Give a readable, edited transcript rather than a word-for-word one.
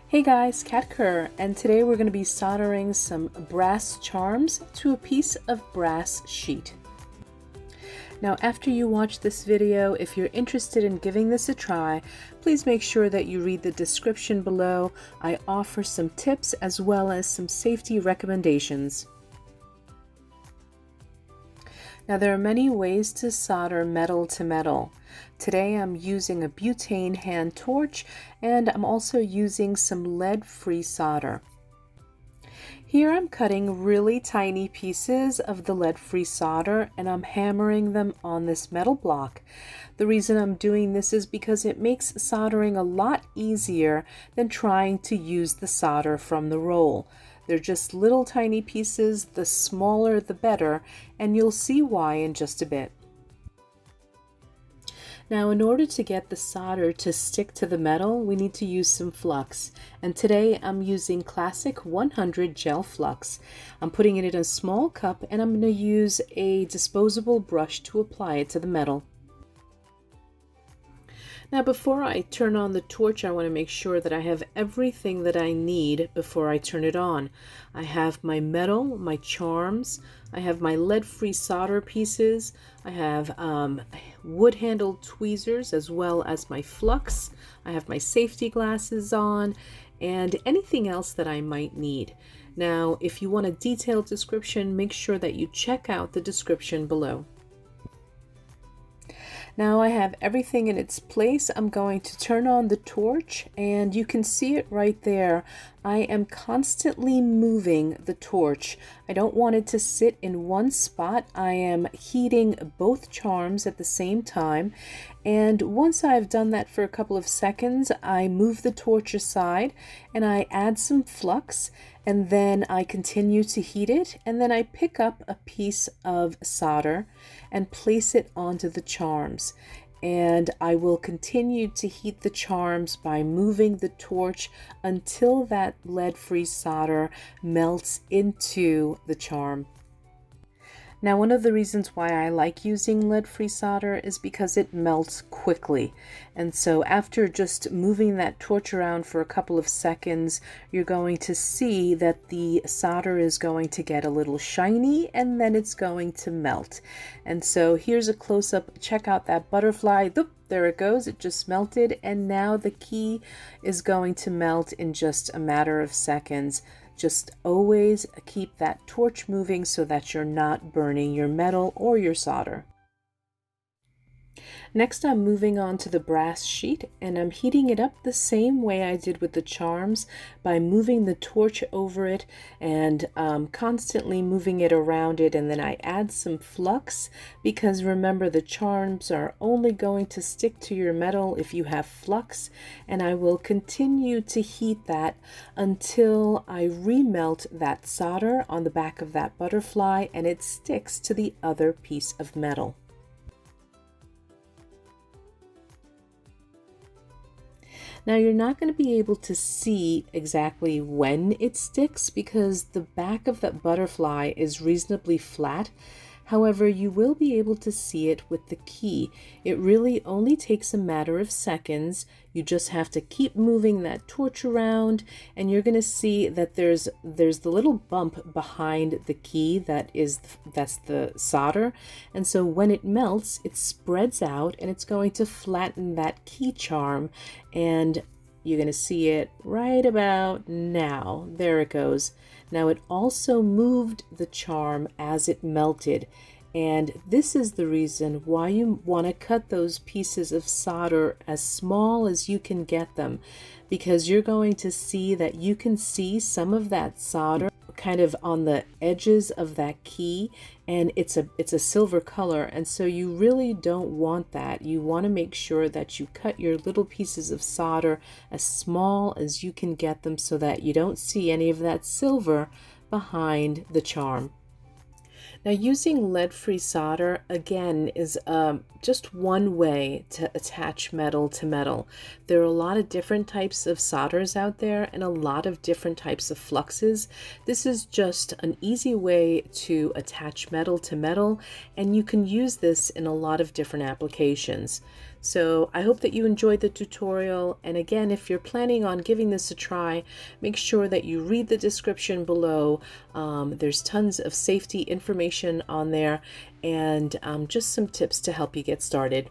Hey guys, Kat Kerr, and today we're going to be soldering some brass charms to a piece of brass sheet. Now after you watch this video, if you're interested in giving this a try, please make sure that you read the description below. I offer some tips as well as some safety recommendations. Now there are many ways to solder metal to metal. Today I'm using a butane hand torch, and I'm also using some lead-free solder. Here I'm cutting really tiny pieces of the lead-free solder and I'm hammering them on this metal block. The reason I'm doing this is because it makes soldering a lot easier than trying to use the solder from the roll. They're just little tiny pieces, the smaller the better, and you'll see why in just a bit. Now in order to get the solder to stick to the metal, we need to use some flux. And today I'm using classic 100 gel flux. I'm putting it in a small cup and I'm going to use a disposable brush to apply it to the metal. Now before I turn on the torch, I want to make sure that I have everything that I need before I turn it on. I have my metal, my charms, I have my lead-free solder pieces, I have wood-handled tweezers as well as my flux, I have my safety glasses on, and anything else that I might need. Now if you want a detailed description, make sure that you check out the description below. Now I have everything in its place. I'm going to turn on the torch and you can see it right there. I am constantly moving the torch. I don't want it to sit in one spot. I am heating both charms at the same time. And once I've done that for a couple of seconds, I move the torch aside and I add some flux, and then I continue to heat it, and then I pick up a piece of solder and place it onto the charms. And I will continue to heat the charms by moving the torch until that lead-free solder melts into the charm. Now one of the reasons why I like using lead-free solder is because it melts quickly. And so after just moving that torch around for a couple of seconds, you're going to see that the solder is going to get a little shiny and then it's going to melt. And so here's a close-up. Check out that butterfly. There it goes. It just melted, and now the key is going to melt in just a matter of seconds. Just always keep that torch moving so that you're not burning your metal or your solder. Next, I'm moving on to the brass sheet, and I'm heating it up the same way I did with the charms by moving the torch over it and constantly moving it around it. And then I add some flux, because remember, the charms are only going to stick to your metal if you have flux, and I will continue to heat that until I remelt that solder on the back of that butterfly and it sticks to the other piece of metal. Now you're not going to be able to see exactly when it sticks because the back of that butterfly is reasonably flat. However, you will be able to see it with the key. It really only takes a matter of seconds. You just have to keep moving that torch around, and you're going to see that there's the little bump behind the key that's the solder. And so when it melts, it spreads out and it's going to flatten that key charm, and you're going to see it right about now. There it goes. Now it also moved the charm as it melted, and this is the reason why you want to cut those pieces of solder as small as you can get them, because you're going to see that you can see some of that solder kind of on the edges of that key, and it's a silver color, and so you really don't want that. You want to make sure that you cut your little pieces of solder as small as you can get them so that you don't see any of that silver behind the charm. Now using lead-free solder again is just one way to attach metal to metal. There are a lot of different types of solders out there and a lot of different types of fluxes. This is just an easy way to attach metal to metal, and you can use this in a lot of different applications. So I hope that you enjoyed the tutorial, and again, if you're planning on giving this a try, make sure that you read the description below. There's tons of safety information on there, and just some tips to help you get started.